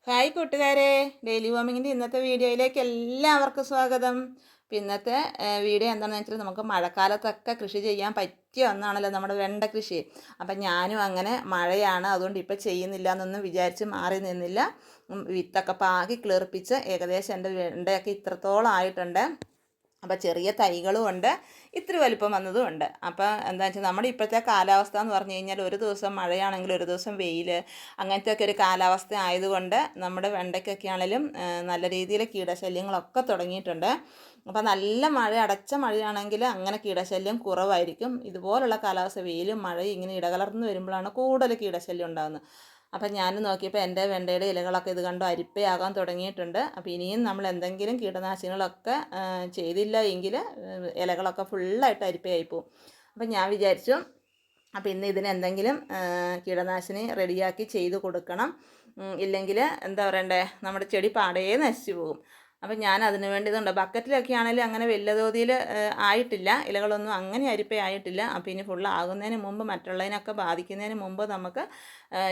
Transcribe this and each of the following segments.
Hi കൂട്ടുകാരെ, daily വോമിങ്ങിൻ്റെ ഇന്നത്തെ വീഡിയോയിലേക്ക് എല്ലാവർക്കും സ്വാഗതം. ഇന്നത്തെ വീഡിയോ എന്താണെന്ന് വെച്ചാൽ നമുക്ക് മഴക്കാലത്തൊക്കെ കൃഷി ചെയ്യാൻ പറ്റിയ ഒന്നാണല്ലോ നമ്മുടെ വെണ്ട കൃഷി. അപ്പം ഞാനും അങ്ങനെ മഴയാണ് അതുകൊണ്ട് ഇപ്പം ചെയ്യുന്നില്ല എന്നൊന്നും വിചാരിച്ച് മാറി നിന്നില്ല. വിത്തൊക്കെ പാകി കിളിർപ്പിച്ച് ഏകദേശം എൻ്റെ വെണ്ടയൊക്കെ ഇത്രത്തോളം ആയിട്ടുണ്ട്. അപ്പോൾ ചെറിയ തൈകളും ഉണ്ട്, ഇത്തിരി വലിപ്പം വന്നതും ഉണ്ട്. അപ്പോൾ എന്താ വെച്ചാൽ നമ്മുടെ ഇപ്പോഴത്തെ കാലാവസ്ഥ എന്ന് പറഞ്ഞു കഴിഞ്ഞാൽ ഒരു ദിവസം മഴയാണെങ്കിൽ ഒരു ദിവസം വെയിൽ, അങ്ങനത്തെ ഒക്കെ ഒരു കാലാവസ്ഥ ആയതുകൊണ്ട് നമ്മുടെ വെണ്ടയ്ക്കൊക്കെ ആണെങ്കിലും നല്ല രീതിയിൽ കീടശല്യങ്ങളൊക്കെ തുടങ്ങിയിട്ടുണ്ട്. അപ്പോൾ നല്ല മഴ, അടച്ച മഴയാണെങ്കിൽ അങ്ങനെ കീടശല്യം കുറവായിരിക്കും. ഇതുപോലുള്ള കാലാവസ്ഥ വെയിലും മഴയും ഇങ്ങനെ ഇടകലർന്ന് വരുമ്പോഴാണ് കൂടുതൽ കീടശല്യം ഉണ്ടാകുന്നത്. അപ്പം ഞാൻ നോക്കിയപ്പോൾ എൻ്റെ വെണ്ടയുടെ ഇലകളൊക്കെ ഇത് കണ്ടു അരിപ്പയാകാൻ തുടങ്ങിയിട്ടുണ്ട്. അപ്പോൾ ഇനിയും നമ്മൾ എന്തെങ്കിലും കീടനാശിനികളൊക്കെ ചെയ്തില്ല എങ്കിൽ ഇലകളൊക്കെ ഫുള്ളായിട്ട് അരിപ്പയായി പോകും. അപ്പം ഞാൻ വിചാരിച്ചു അപ്പോൾ ഇന്ന് ഇതിന് എന്തെങ്കിലും കീടനാശിനി റെഡിയാക്കി ചെയ്ത് കൊടുക്കണം. ഇല്ലെങ്കിൽ എന്താ പറയണ്ടേ, നമ്മുടെ ചെടി പാടേ നശിച്ചു പോകും. അപ്പം ഞാൻ അതിന് വേണ്ടി ഇതുണ്ട്, ബക്കറ്റിലൊക്കെ ആണെങ്കിലും അങ്ങനെ വലിയ തോതിൽ ആയിട്ടില്ല, ഇലകളൊന്നും അങ്ങനെ അരിപ്പയായിട്ടില്ല. അപ്പോൾ ഇനി ഫുള്ളാകുന്നതിന് മുമ്പ്, മറ്റുള്ളതിനൊക്കെ ബാധിക്കുന്നതിന് മുമ്പ് നമുക്ക്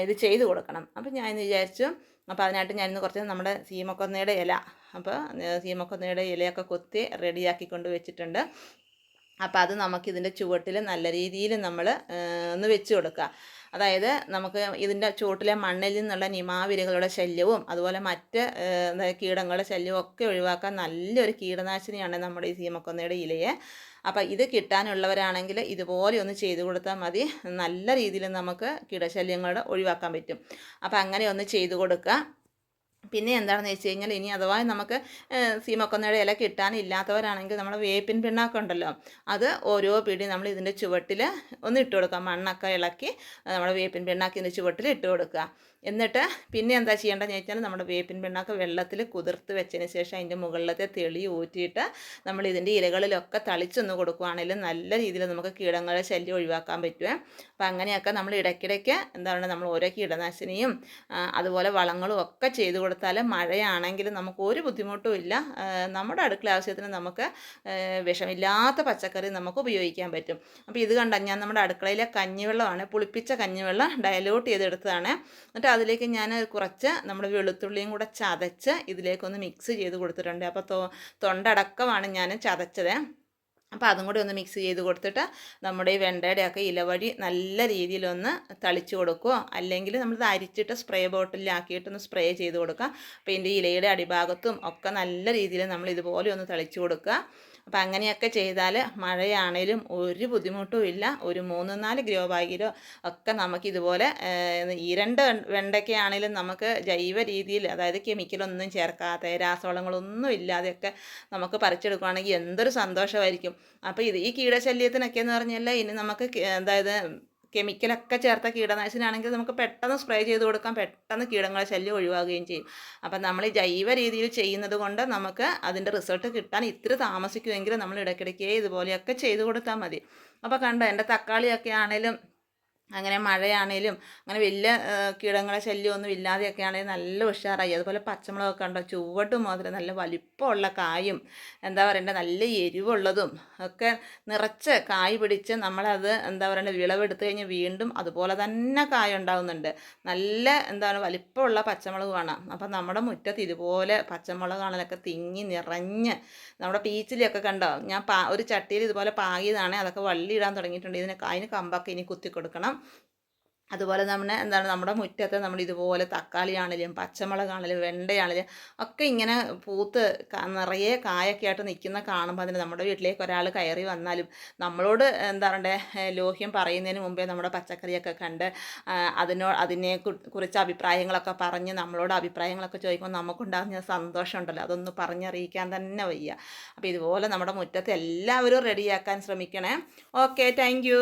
ഇത് ചെയ്ത് കൊടുക്കണം. അപ്പം ഞാൻ വിചാരിച്ചു, അപ്പോൾ അതിനായിട്ട് ഞാനിന്ന് കുറച്ച് നമ്മുടെ സീമക്കൊന്നയുടെ ഇല, അപ്പോൾ സീമക്കൊന്നയുടെ ഇലയൊക്കെ കൊത്തി റെഡിയാക്കി കൊണ്ട് വെച്ചിട്ടുണ്ട്. അപ്പോൾ അത് നമുക്കിതിൻ്റെ ചുവട്ടിൽ നല്ല രീതിയിൽ നമ്മൾ ഒന്ന് വെച്ച് കൊടുക്കുക. അതായത് നമുക്ക് ഇതിൻ്റെ ചുവട്ടിലെ മണ്ണിൽ നിന്നുള്ള നിമാവിരകളുടെ ശല്യവും അതുപോലെ മറ്റ് കീടങ്ങളുടെ ശല്യവും ഒക്കെ ഒഴിവാക്കാൻ നല്ലൊരു കീടനാശിനിയാണ് നമ്മുടെ ഈ സീമക്കൊന്നയുടെ ഇലയെ. അപ്പോൾ ഇത് കിട്ടാനുള്ളവരാണെങ്കിൽ ഇതുപോലെ ഒന്ന് ചെയ്തു കൊടുത്താൽ മതി. നല്ല രീതിയിൽ നമുക്ക് കീടശല്യങ്ങളുടെ ഒഴിവാക്കാൻ പറ്റും. അപ്പോൾ അങ്ങനെ ഒന്ന് ചെയ്തു കൊടുക്കുക. പിന്നെ എന്താണെന്ന് വെച്ച് കഴിഞ്ഞാൽ, ഇനി അഥവാ നമുക്ക് സീമക്കൊന്നയുടെ ഇല കിട്ടാനില്ലാത്തവരാണെങ്കിൽ നമ്മൾ വേപ്പിൻ പിണ്ണാക്കുണ്ടല്ലോ, അത് ഓരോ പിടി നമ്മൾ ഇതിൻ്റെ ചുവട്ടിൽ ഒന്ന് ഇട്ട് കൊടുക്കുക. മണ്ണൊക്കെ ഇളക്കി നമ്മുടെ വേപ്പിൻ പിണ്ണാക്കിൻ്റെ ചുവട്ടിൽ ഇട്ട് കൊടുക്കുക. എന്നിട്ട് പിന്നെ എന്താ ചെയ്യേണ്ടതെന്ന് വെച്ചാൽ, നമ്മുടെ വേപ്പിൻ പിണ്ണാക്ക് വെള്ളത്തിൽ കുതിർത്ത് വെച്ചതിന് ശേഷം അതിൻ്റെ മുകളിലത്തെ തെളി ഊറ്റിയിട്ട് നമ്മൾ ഇതിൻ്റെ ഇലകളിലൊക്കെ തളിച്ചൊന്ന് കൊടുക്കുകയാണെങ്കിൽ നല്ല രീതിയിൽ നമുക്ക് കീടങ്ങളുടെ ശല്യം ഒഴിവാക്കാൻ പറ്റുമേ. അപ്പോൾ അങ്ങനെയൊക്കെ നമ്മൾ ഇടയ്ക്കിടയ്ക്ക് എന്താണ് നമ്മൾ ഓരോ കീടനാശിനിയും അതുപോലെ വളങ്ങളും ഒക്കെ ചെയ്ത് കൊടുത്താൽ മഴയാണെങ്കിൽ നമുക്ക് ഒരു ബുദ്ധിമുട്ടും ഇല്ല. നമ്മുടെ അടുക്കള ആവശ്യത്തിന് നമുക്ക് വിഷമില്ലാത്ത പച്ചക്കറി നമുക്ക് ഉപയോഗിക്കാൻ പറ്റും. അപ്പോൾ ഇത് കണ്ടാൽ ഞാൻ നമ്മുടെ അടുക്കളയിലെ കഞ്ഞിവെള്ളമാണ്, പുളിപ്പിച്ച കഞ്ഞിവെള്ളം ഡയലൂട്ട് ചെയ്തെടുത്തതാണ്. എന്നിട്ട് അതിലേക്ക് ഞാൻ കുറച്ച് നമ്മുടെ വെളുത്തുള്ളിയും കൂടെ ചതച്ച് ഇതിലേക്കൊന്ന് മിക്സ് ചെയ്ത് കൊടുത്തിട്ടുണ്ട്. അപ്പോൾ തൊണ്ടടക്കമാണ് ഞാൻ ചതച്ചത്. അപ്പോൾ അതും കൂടി ഒന്ന് മിക്സ് ചെയ്ത് കൊടുത്തിട്ട് നമ്മുടെ ഈ വെണ്ടയുടെയൊക്കെ ഇലവഴി നല്ല രീതിയിലൊന്ന് തളിച്ച് കൊടുക്കുകയോ അല്ലെങ്കിൽ നമ്മളിത് അരിച്ചിട്ട് സ്പ്രേ ബോട്ടിലാക്കിയിട്ടൊന്ന് സ്പ്രേ ചെയ്ത് കൊടുക്കുക. അപ്പോൾ ഇതിൻ്റെ ഇലയുടെ അടിഭാഗത്തും ഒക്കെ നല്ല രീതിയിൽ നമ്മൾ ഇതുപോലെ ഒന്ന് തളിച്ച് കൊടുക്കുക. അപ്പോൾ അങ്ങനെയൊക്കെ ചെയ്താൽ മഴയാണേലും ഒരു ബുദ്ധിമുട്ടും ഇല്ല. ഒരു 3-4 ഗ്രോ ബാഗിലോ ഒക്കെ നമുക്കിതുപോലെ ഈ 2 വെണ്ടയ്ക്കയാണേലും നമുക്ക് ജൈവ രീതിയിൽ, അതായത് കെമിക്കലൊന്നും ചേർക്കാതെ രാസവളങ്ങളൊന്നും ഇല്ലാതെയൊക്കെ നമുക്ക് പറിച്ചെടുക്കുകയാണെങ്കിൽ എന്തൊരു സന്തോഷമായിരിക്കും. അപ്പോൾ ഈ കീടശല്യത്തിനൊക്കെ എന്ന് പറഞ്ഞാൽ ഇനി നമുക്ക് അതായത് കെമിക്കലൊക്കെ ചേർത്ത കീടനാശിനിയാണെങ്കിൽ നമുക്ക് പെട്ടെന്ന് സ്പ്രേ ചെയ്ത് കൊടുക്കാം, പെട്ടെന്ന് കീടങ്ങളെ ശല്യം ഒഴിവാകുകയും ചെയ്യും. അപ്പം നമ്മൾ ഈ ജൈവ രീതിയിൽ ചെയ്യുന്നത് കൊണ്ട് നമുക്ക് അതിൻ്റെ റിസൾട്ട് കിട്ടാൻ ഇത്തിരി താമസിക്കുമെങ്കിലും നമ്മൾ ഇടയ്ക്കിടയ്ക്ക് ഇതുപോലെയൊക്കെ ചെയ്ത് കൊടുത്താൽ മതി. അപ്പോൾ കണ്ടോ, എൻ്റെ തക്കാളിയൊക്കെ ആണെങ്കിലും അങ്ങനെ മഴയാണേലും അങ്ങനെ വലിയ കീടങ്ങളെ ശല്യമൊന്നും ഇല്ലാതെയൊക്കെ ആണെങ്കിൽ നല്ല ഉഷാറായി. അതുപോലെ പച്ചമുളകൊക്കെ ഉണ്ടോ, ചുവട്ട് മുതൽ നല്ല വലിപ്പമുള്ള കായും എന്താ പറയണ്ടേ നല്ല എരിവുള്ളതും ഒക്കെ നിറച്ച് കായ് പിടിച്ച് നമ്മളത് എന്താ പറയണ്ടേ വിളവെടുത്ത് കഴിഞ്ഞ് വീണ്ടും അതുപോലെ തന്നെ കായ ഉണ്ടാകുന്നുണ്ട്. നല്ല എന്താണ് വലിപ്പമുള്ള പച്ചമുളകുമാണ്. അപ്പം നമ്മുടെ മുറ്റത്ത് ഇതുപോലെ പച്ചമുളകാണലൊക്കെ തിങ്ങി നിറഞ്ഞ് നമ്മുടെ പീച്ചിലൊക്കെ കണ്ടോ, ഞാൻ ഒരു ചട്ടിയിൽ ഇതുപോലെ പാകിയതാണ്, അതൊക്കെ വള്ളി ഇടാൻ തുടങ്ങിയിട്ടുണ്ട്. അതിന് കമ്പൊക്കെ ഇനി കുത്തി കൊടുക്കണം. അതുപോലെ നമ്മുടെ മുറ്റത്ത് നമ്മൾ ഇതുപോലെ തക്കാളിയാണെങ്കിലും പച്ചമുളകാണെങ്കിലും വെണ്ടയാണെങ്കിലും ഒക്കെ ഇങ്ങനെ പൂത്ത് നിറയെ കായൊക്കെ ആയിട്ട് നിൽക്കുന്ന കാണുമ്പോൾ അതിന് നമ്മുടെ വീട്ടിലേക്ക് ഒരാൾ കയറി വന്നാലും നമ്മളോട് എന്താ പറയണ്ടേ ലോഹ്യം പറയുന്നതിന് മുമ്പേ നമ്മുടെ പച്ചക്കറിയൊക്കെ കണ്ട് അതിനെ കുറിച്ച് അഭിപ്രായങ്ങളൊക്കെ പറഞ്ഞ് നമ്മളോട് അഭിപ്രായങ്ങളൊക്കെ ചോദിക്കുമ്പോൾ നമുക്കുണ്ടാകുന്ന സന്തോഷമുണ്ടല്ലോ, അതൊന്ന് പറഞ്ഞറിയിക്കാൻ തന്നെ വയ്യ. അപ്പോൾ ഇതുപോലെ നമ്മുടെ മുറ്റത്ത് എല്ലാവരും റെഡിയാക്കാൻ ശ്രമിക്കണേ. Okay, thank you.